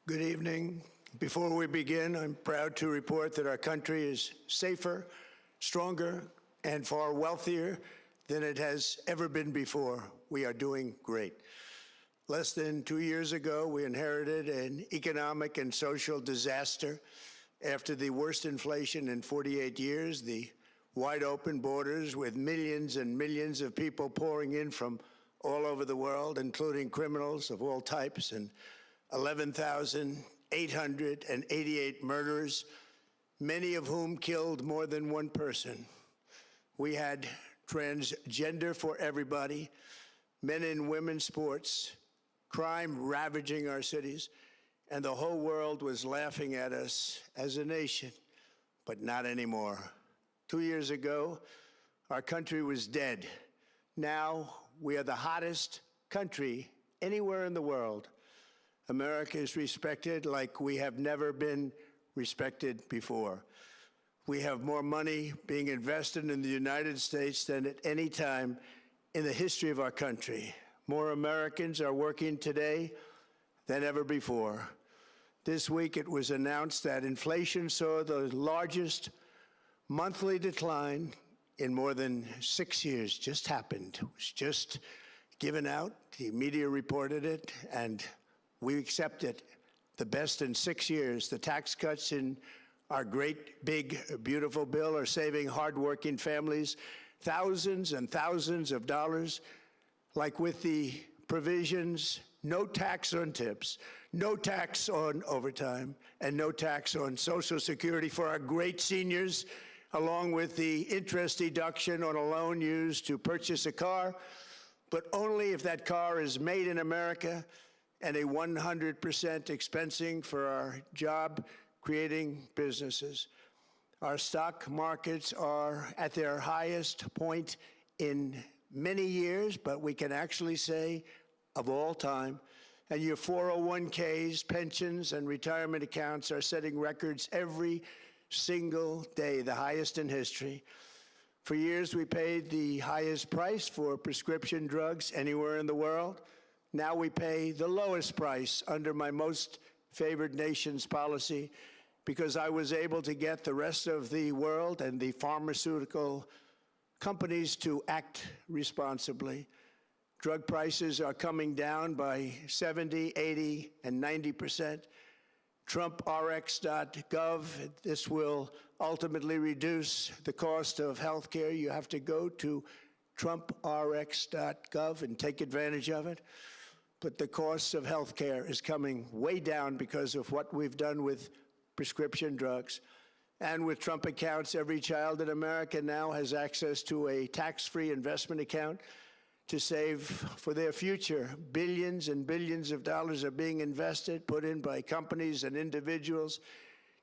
Good evening. Before we begin, I'm proud to report that our country is safer, stronger, and far wealthier than it has ever been before. We are doing great. Less than 2 years ago, we inherited an economic and social disaster. After the worst inflation in 48 years, the wide open borders with millions and millions of people pouring in from all over the world, including criminals of all types, and 11,888 murders, many of whom killed more than one person. We had transgender for everybody, men and women's sports, crime ravaging our cities, and the whole world was laughing at us as a nation, but not anymore. 2 years ago, our country was dead. Now we are the hottest country anywhere in the world. America is respected like we have never been respected before. We have more money being invested in the United States than at any time in the history of our country. More Americans are working today than ever before. This week it was announced that inflation saw the largest monthly decline in more than 6 years. Just happened. It was just given out. The media reported it, and we accept it. The best in 6 years. The tax cuts in our great, big, beautiful bill are saving hardworking families thousands and thousands of dollars, like with the provisions, no tax on tips, no tax on overtime, and no tax on Social Security for our great seniors, along with the interest deduction on a loan used to purchase a car, but only if that car is made in America, and a 100% expensing for our job-creating businesses. Our stock markets are at their highest point in many years, but we can actually say of all time. And your 401ks, pensions, and retirement accounts are setting records every single day, the highest in history. For years, we paid the highest price for prescription drugs anywhere in the world. Now we pay the lowest price under my most favored nation's policy because I was able to get the rest of the world and the pharmaceutical companies to act responsibly. Drug prices are coming down by 70, 80, and 90%. TrumpRx.gov, this will ultimately reduce the cost of health care. You have to go to TrumpRx.gov and take advantage of it. But the cost of health care is coming way down because of what we've done with prescription drugs. And with Trump accounts, every child in America now has access to a tax-free investment account to save for their future. Billions and billions of dollars are being invested, put in by companies and individuals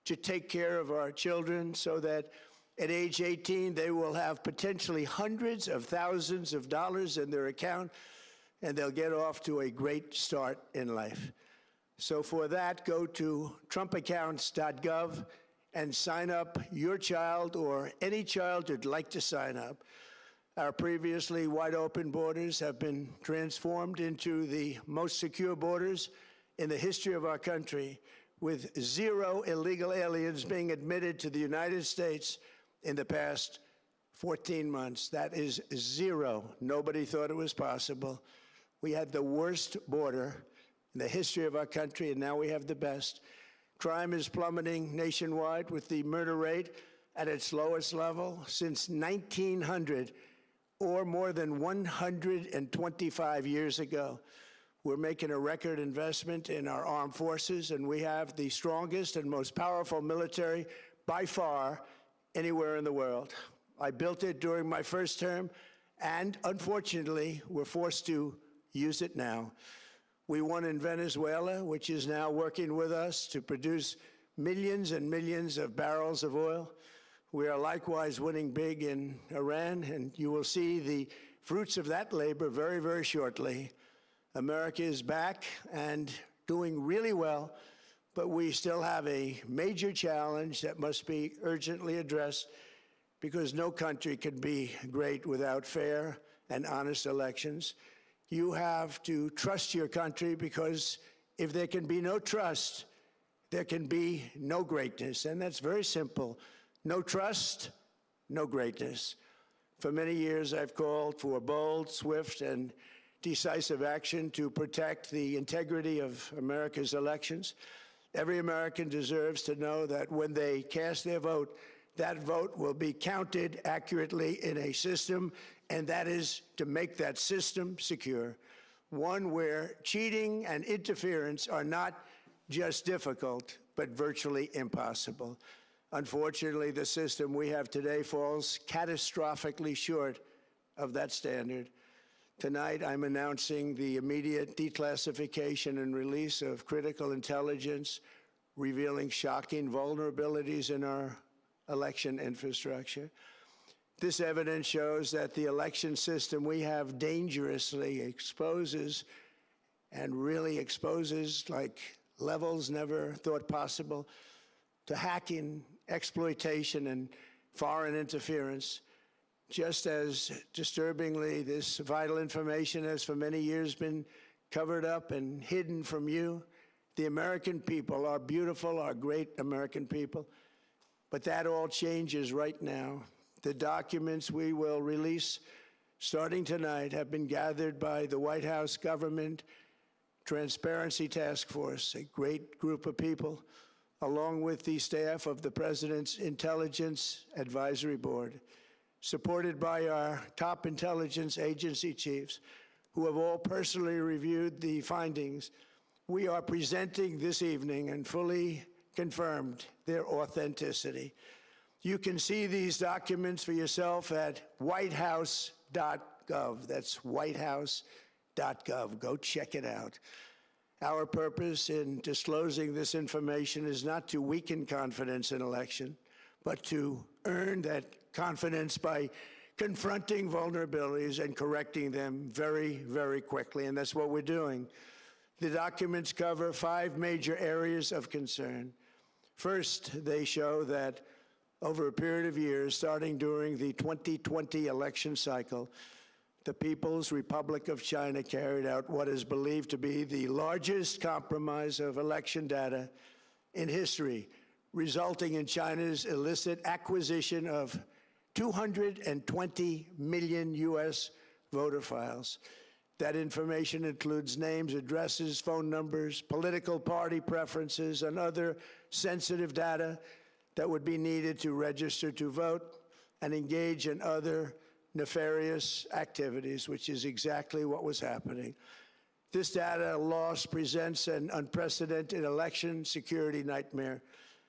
to take care of our children so that at age 18, they will have potentially hundreds of thousands of dollars in their account, and they'll get off to a great start in life. So for that, go to TrumpAccounts.gov and sign up your child or any child who'd like to sign up. Our previously wide open borders have been transformed into the most secure borders in the history of our country, with 0 illegal aliens being admitted to the United States in the past 14 months. That is 0. Nobody thought it was possible. We had the worst border in the history of our country, and now we have the best. Crime is plummeting nationwide, with the murder rate at its lowest level since 1900, or more than 125 years ago. We're making a record investment in our armed forces, and we have the strongest and most powerful military by far anywhere in the world. I built it during my first term, and unfortunately, we're forced to use it now. We won in Venezuela, which is now working with us to produce millions and millions of barrels of oil. We are likewise winning big in Iran, and you will see the fruits of that labor very, very shortly. America is back and doing really well, but we still have a major challenge that must be urgently addressed, because no country can be great without fair and honest elections. You have to trust your country, because if there can be no trust, there can be no greatness. And that's very simple. No trust, no greatness. For many years, I've called for bold, swift, and decisive action to protect the integrity of America's elections. Every American deserves to know that when they cast their vote, that vote will be counted accurately in a system, and that is to make that system secure, one where cheating and interference are not just difficult, but virtually impossible. Unfortunately, the system we have today falls catastrophically short of that standard. Tonight, I'm announcing the immediate declassification and release of critical intelligence revealing shocking vulnerabilities in our election infrastructure. This evidence shows that the election system we have dangerously exposes and really exposes like levels never thought possible to hacking, exploitation, and foreign interference. Just as disturbingly, this vital information has for many years been covered up and hidden from you, the American people, our beautiful, our great American people. But that all changes right now. The documents we will release starting tonight have been gathered by the White House Government Transparency Task Force, a great group of people, along with the staff of the President's Intelligence Advisory Board, supported by our top intelligence agency chiefs, who have all personally reviewed the findings. We are presenting this evening and fully confirmed their authenticity. You can see these documents for yourself at whitehouse.gov. That's whitehouse.gov. Go check it out. Our purpose in disclosing this information is not to weaken confidence in election, but to earn that confidence by confronting vulnerabilities and correcting them very, very quickly, and that's what we're doing. The documents cover 5 major areas of concern. First, they show that over a period of years, starting during the 2020 election cycle, the People's Republic of China carried out what is believed to be the largest compromise of election data in history, resulting in China's illicit acquisition of 220 million U.S. voter files. That information includes names, addresses, phone numbers, political party preferences, and other sensitive data that would be needed to register to vote and engage in other nefarious activities, which is exactly what was happening. This data loss presents an unprecedented election security nightmare.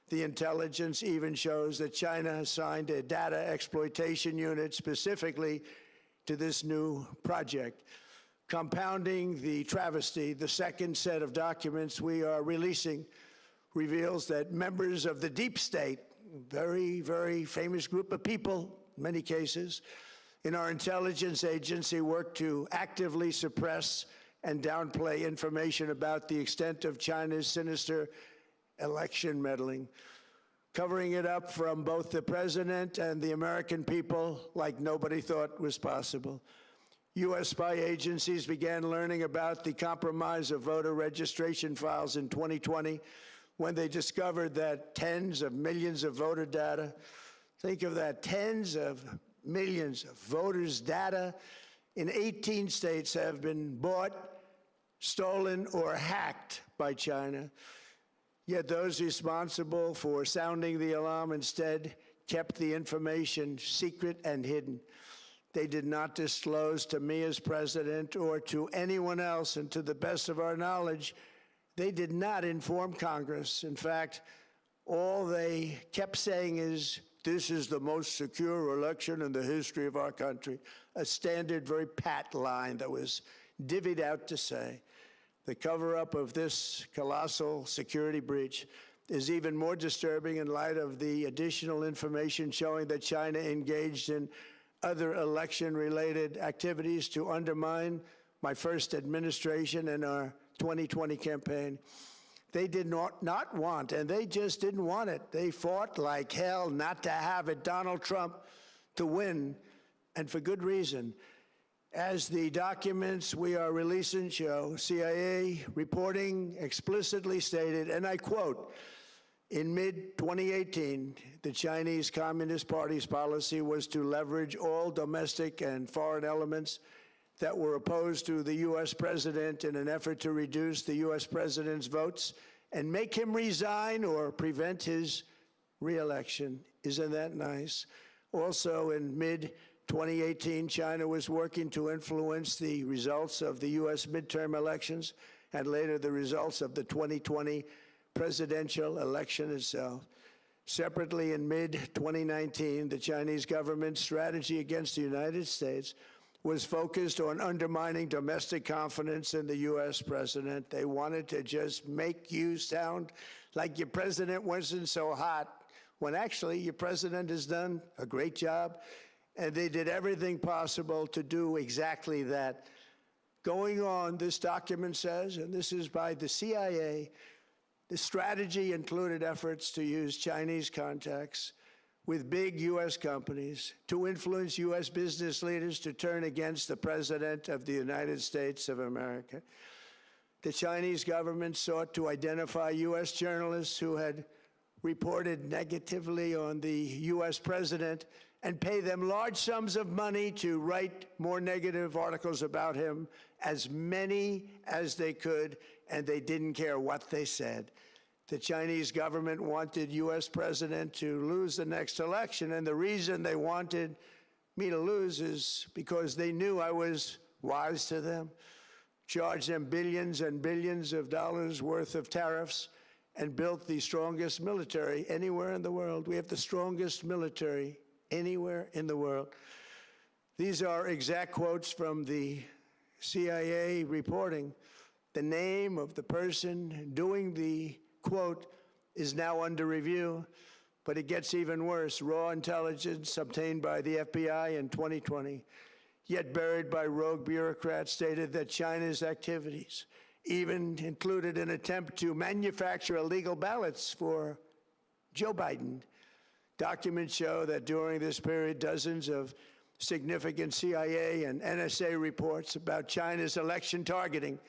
The intelligence even shows that China assigned a data exploitation unit specifically to this new project. Compounding the travesty, the second set of documents we are releasing reveals that members of the deep state, very, very famous group of people, in many cases, in our intelligence agency work to actively suppress and downplay information about the extent of China's sinister election meddling, covering it up from both the president and the American people like nobody thought was possible. U.S. spy agencies began learning about the compromise of voter registration files in 2020 when they discovered that tens of millions of voter data, think of that, tens of millions of voters' data in 18 states have been bought, stolen, or hacked by China. Yet those responsible for sounding the alarm instead kept the information secret and hidden. They did not disclose to me as president or to anyone else, and to the best of our knowledge, they did not inform Congress. In fact, all they kept saying is, this is the most secure election in the history of our country, a standard, very pat line that was divvied out to say. The cover-up of this colossal security breach is even more disturbing in light of the additional information showing that China engaged in other election-related activities to undermine my first administration and our 2020 campaign. They did not want, and they just didn't want it. They fought like hell not to have it, Donald Trump, to win, and for good reason. As the documents we are releasing show, CIA reporting explicitly stated, and I quote, in mid-2018, the Chinese Communist Party's policy was to leverage all domestic and foreign elements that were opposed to the U.S. president in an effort to reduce the U.S. president's votes and make him resign or prevent his re-election. Isn't that nice? Also, in mid-2018, China was working to influence the results of the U.S. midterm elections and later the results of the 2020 presidential election itself. Separately, in mid-2019, the Chinese government's strategy against the United States was focused on undermining domestic confidence in the U.S. president. They wanted to just make you sound like your president wasn't so hot, when actually your president has done a great job, and they did everything possible to do exactly that. Going on, this document says, and this is by the CIA, the strategy included efforts to use Chinese contacts with big U.S. companies to influence U.S. business leaders to turn against the President of the United States of America. The Chinese government sought to identify U.S. journalists who had reported negatively on the U.S. president and pay them large sums of money to write more negative articles about him, as many as they could, and they didn't care what they said. The Chinese government wanted U.S. president to lose the next election, and the reason they wanted me to lose is because they knew I was wise to them, charged them billions and billions of dollars worth of tariffs, and built the strongest military anywhere in the world. We have the strongest military anywhere in the world. These are exact quotes from the CIA reporting. The name of the person doing the quote is now under review, but it gets even worse. Raw intelligence obtained by the FBI in 2020, yet buried by rogue bureaucrats, stated that China's activities even included an attempt to manufacture illegal ballots for Joe Biden. Documents show that during this period, dozens of significant CIA and NSA reports about China's election targeting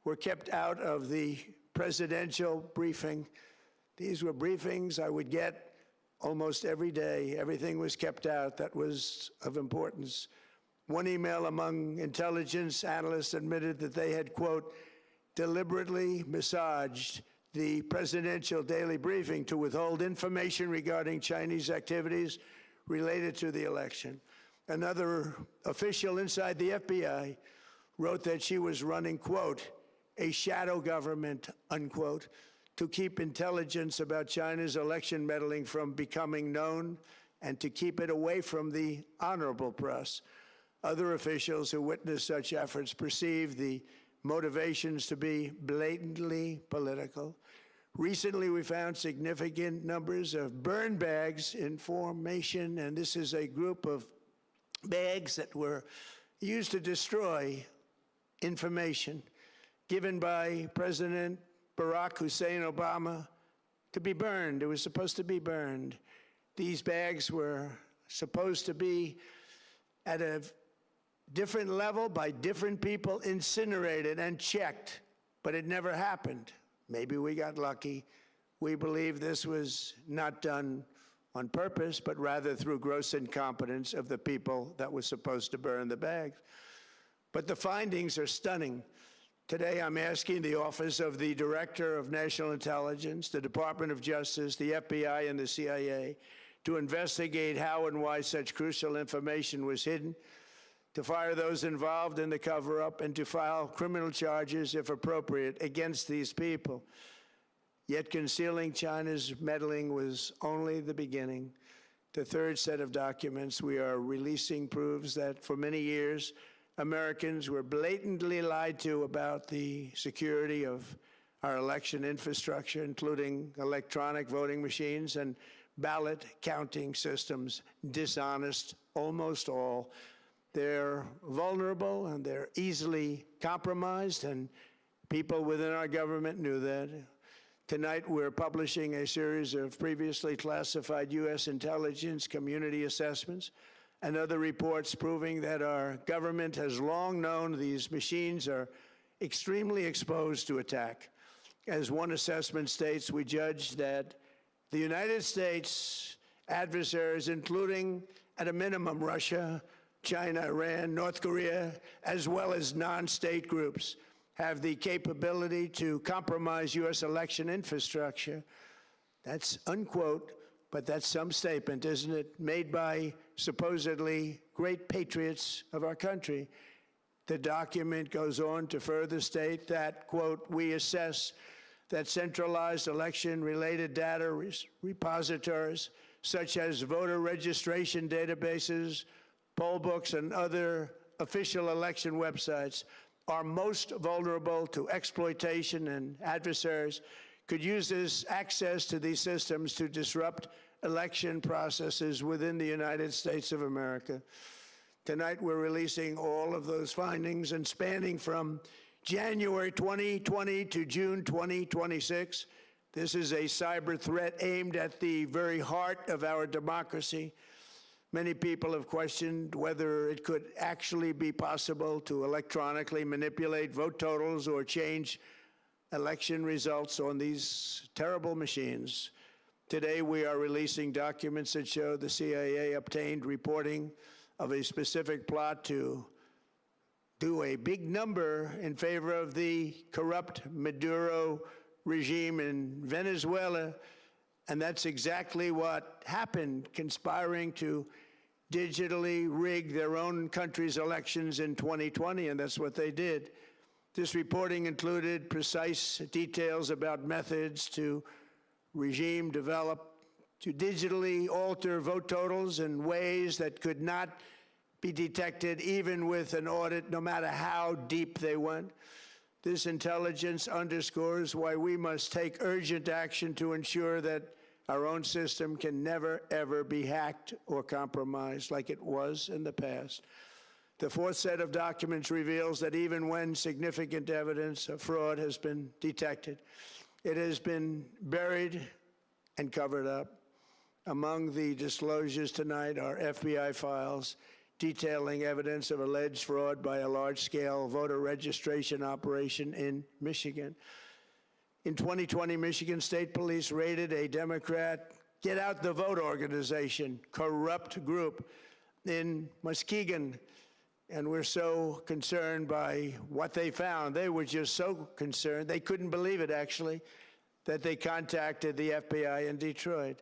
were kept out of the presidential briefing. These were briefings I would get almost every day. Everything was kept out that was of importance. One email among intelligence analysts admitted that they had, quote, deliberately massaged the presidential daily briefing to withhold information regarding Chinese activities related to the election. Another official inside the FBI wrote that she was running, quote, a shadow government, unquote, to keep intelligence about China's election meddling from becoming known and to keep it away from the honorable press. Other officials who witnessed such efforts perceived the motivations to be blatantly political. Recently, we found significant numbers of burn bags in formation, and this is a group of bags that were used to destroy information given by President Barack Hussein Obama to be burned. It was supposed to be burned. These bags were supposed to be at a different level by different people, incinerated and checked, but it never happened. Maybe we got lucky. We believe this was not done on purpose, but rather through gross incompetence of the people that were supposed to burn the bags. But the findings are stunning. Today, I'm asking the Office of the Director of National Intelligence, the Department of Justice, the FBI, and the CIA to investigate how and why such crucial information was hidden, to fire those involved in the cover-up, and to file criminal charges, if appropriate, against these people. Yet concealing China's meddling was only the beginning. The third set of documents we are releasing proves that for many years, Americans were blatantly lied to about the security of our election infrastructure, including electronic voting machines and ballot counting systems, dishonest, almost all. They're vulnerable and they're easily compromised, and people within our government knew that. Tonight, we're publishing a series of previously classified U.S. intelligence community assessments and other reports proving that our government has long known these machines are extremely exposed to attack. As one assessment states, we judge that the United States adversaries, including at a minimum Russia, China, Iran, North Korea, as well as non-state groups, have the capability to compromise U.S. election infrastructure. That's unquote, but that's some statement, isn't it, made by supposedly great patriots of our country. The document goes on to further state that, quote, we assess that centralized election-related data repositories, such as voter registration databases, poll books, and other official election websites, are most vulnerable to exploitation, and adversaries could use this access to these systems to disrupt election processes within the United States of America. Tonight, we're releasing all of those findings, and spanning from January 2020 to June 2026, this is a cyber threat aimed at the very heart of our democracy. Many people have questioned whether it could actually be possible to electronically manipulate vote totals or change election results on these terrible machines. Today, we are releasing documents that show the CIA obtained reporting of a specific plot to do a big number in favor of the corrupt Maduro regime in Venezuela. And that's exactly what happened, conspiring to digitally rig their own country's elections in 2020, and that's what they did. This reporting included precise details about methods to regime develop to digitally alter vote totals in ways that could not be detected even with an audit, no matter how deep they went. This intelligence underscores why we must take urgent action to ensure that our own system can never, ever be hacked or compromised like it was in the past. The fourth set of documents reveals that even when significant evidence of fraud has been detected, it has been buried and covered up. Among the disclosures tonight are FBI files detailing evidence of alleged fraud by a large-scale voter registration operation in Michigan. In 2020, Michigan State Police raided a Democrat Get Out the Vote organization, corrupt group in Muskegon. And we're so concerned by what they found. They were just so concerned, they couldn't believe it, actually, that they contacted the FBI in Detroit.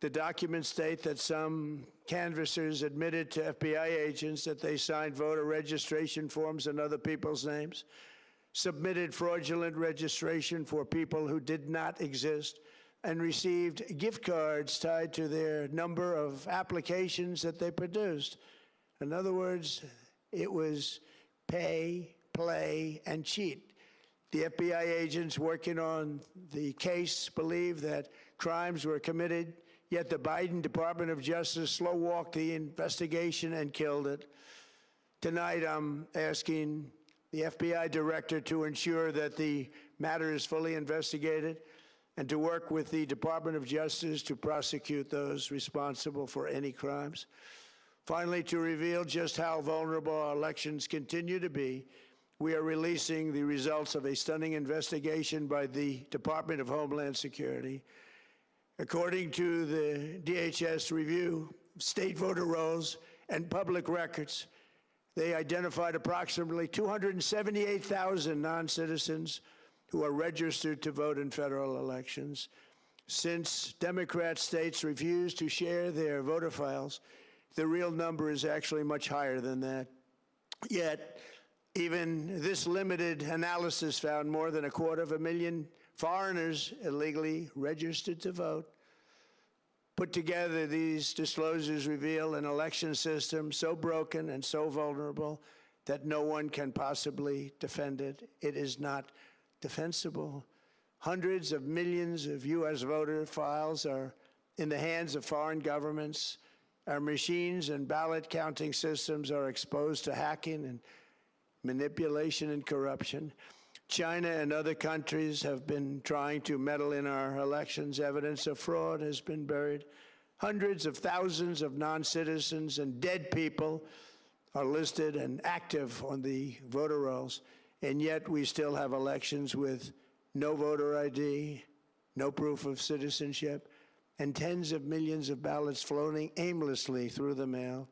The documents state that some canvassers admitted to FBI agents that they signed voter registration forms in other people's names, submitted fraudulent registration for people who did not exist, and received gift cards tied to their number of applications that they produced. In other words, it was pay, play, and cheat. The FBI agents working on the case believe that crimes were committed, yet the Biden Department of Justice slow-walked the investigation and killed it. Tonight, I'm asking the FBI director to ensure that the matter is fully investigated and to work with the Department of Justice to prosecute those responsible for any crimes. Finally, to reveal just how vulnerable our elections continue to be, we are releasing the results of a stunning investigation by the Department of Homeland Security. According to the DHS review of state voter rolls and public records, they identified approximately 278,000 non-citizens who are registered to vote in federal elections. Since Democrat states refuse to share their voter files, the real number is actually much higher than that. Yet, even this limited analysis found more than 250,000 foreigners illegally registered to vote. Put together, these disclosures reveal an election system so broken and so vulnerable that no one can possibly defend it. It is not defensible. Hundreds of millions of U.S. voter files are in the hands of foreign governments. Our machines and ballot counting systems are exposed to hacking and manipulation and corruption. China and other countries have been trying to meddle in our elections. Evidence of fraud has been buried Hundreds of thousands of non-citizens and dead people are listed and active on the voter rolls, and yet we still have elections with no voter ID, no proof of citizenship, and tens of millions of ballots floating aimlessly through the mail.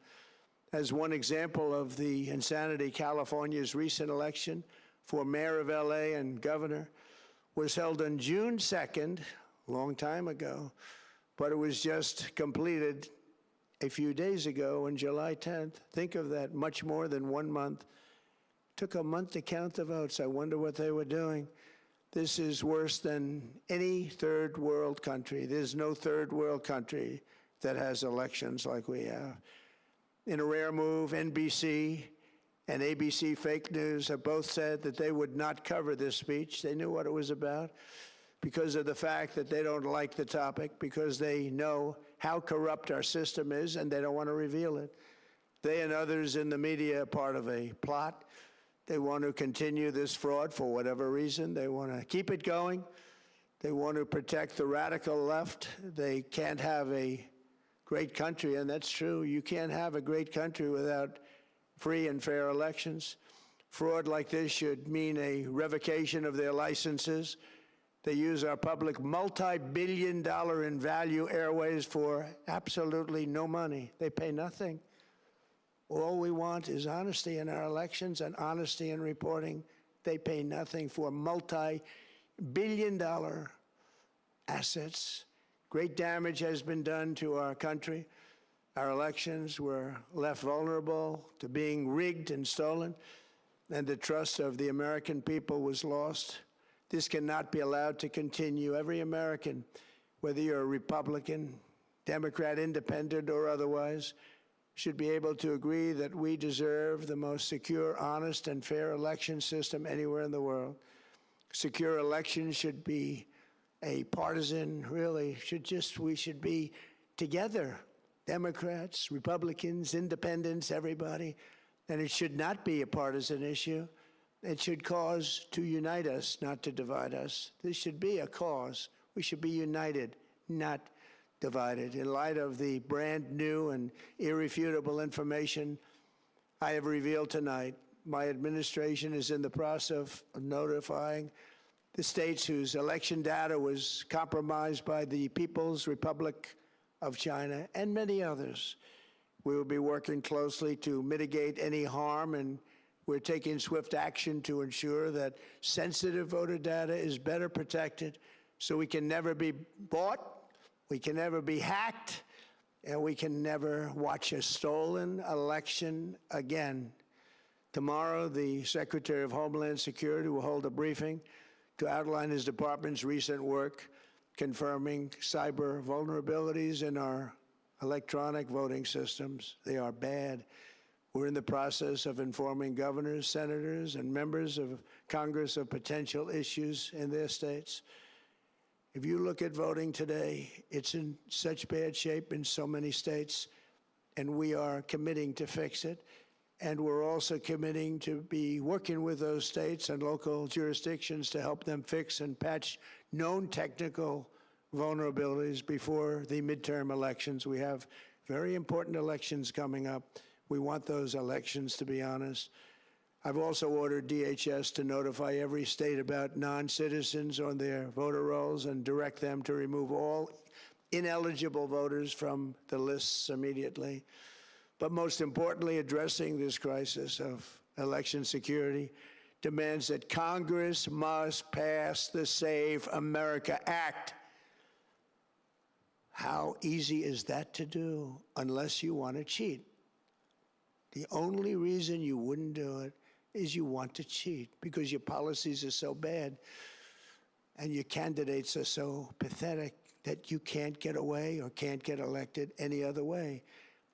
As one example of the insanity, California's recent election for mayor of LA and governor was held on June 2nd, a long time ago, but it was just completed a few days ago on July 10th. Think of that, much more than 1 month. Took a month to count the votes. I wonder what they were doing. This is worse than any third world country. There's no third world country that has elections like we have. In a rare move, NBC and ABC Fake News have both said that they would not cover this speech. They knew what it was about because of the fact that they don't like the topic, because they know how corrupt our system is and they don't want to reveal it. They and others in the media are part of a plot. They want to continue this fraud for whatever reason. They want to keep it going. They want to protect the radical left. They can't have a great country, and that's true. You can't have a great country without free and fair elections. Fraud like this should mean a revocation of their licenses. They use our public multi-billion-dollar in value airways for absolutely no money. They pay nothing. All we want is honesty in our elections and honesty in reporting. They pay nothing for multi-billion-dollar assets. Great damage has been done to our country. Our elections were left vulnerable to being rigged and stolen, and the trust of the American people was lost. This cannot be allowed to continue. Every American, whether you're a Republican, Democrat, Independent, or otherwise, should be able to agree that we deserve the most secure, honest, and fair election system anywhere in the world. Secure elections should be a partisan, really, we should be together, Democrats, Republicans, Independents, everybody, and it should not be a partisan issue. It should cause to unite us, not to divide us. This should be a cause. We should be united, not divided. In light of the brand new and irrefutable information I have revealed tonight, my administration is in the process of notifying the states whose election data was compromised by the People's Republic of China and many others. We will be working closely to mitigate any harm, and we're taking swift action to ensure that sensitive voter data is better protected so we can never be bought, we can never be hacked, and we can never watch a stolen election again. Tomorrow, the Secretary of Homeland Security will hold a briefing to outline his department's recent work confirming cyber vulnerabilities in our electronic voting systems. They are bad. We're in the process of informing governors, senators, and members of Congress of potential issues in their states. If you look at voting today, it's in such bad shape in so many states, and we are committing to fix it. And we're also committing to be working with those states and local jurisdictions to help them fix and patch known technical vulnerabilities before the midterm elections. We have very important elections coming up. We want those elections to be honest. I've also ordered DHS to notify every state about non-citizens on their voter rolls and direct them to remove all ineligible voters from the lists immediately. But most importantly, addressing this crisis of election security demands that Congress must pass the Save America Act. How easy is that to do unless you want to cheat? The only reason you wouldn't do it is you want to cheat because your policies are so bad and your candidates are so pathetic that you can't get away or can't get elected any other way.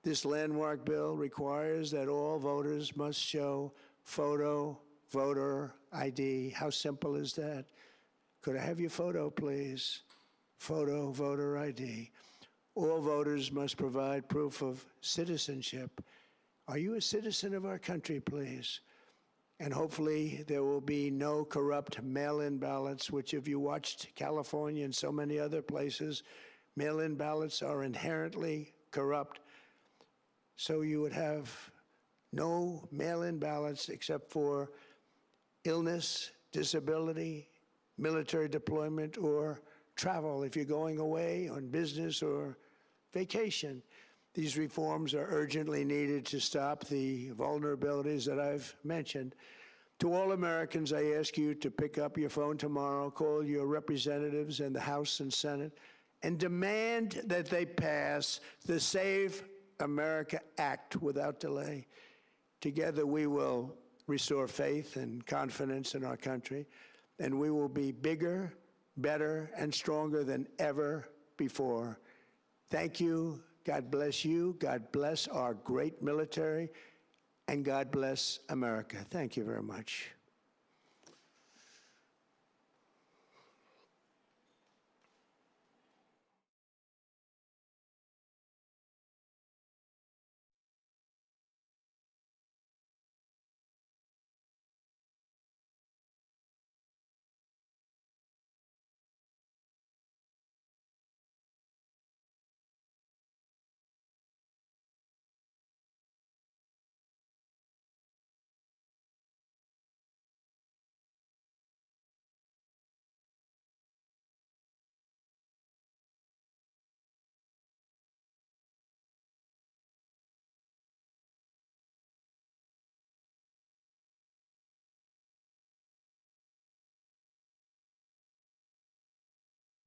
This landmark bill requires that all voters must show photo voter ID. How simple is that? Could I have your photo, please? Photo voter ID. All voters must provide proof of citizenship. Are you a citizen of our country, please? And hopefully there will be no corrupt mail-in ballots, which if you watched California and so many other places Mail-in ballots are inherently corrupt, so you would have no mail-in ballots except for illness, disability, military deployment, or travel if you're going away on business or vacation. These reforms are urgently needed to stop the vulnerabilities that I've mentioned. To all Americans, I ask you to pick up your phone tomorrow, call your representatives in the House and Senate, and demand that they pass the Save America Act without delay. Together, we will restore faith and confidence in our country, and we will be bigger, better, and stronger than ever before. Thank you. God bless you. God bless our great military. And God bless America. Thank you very much.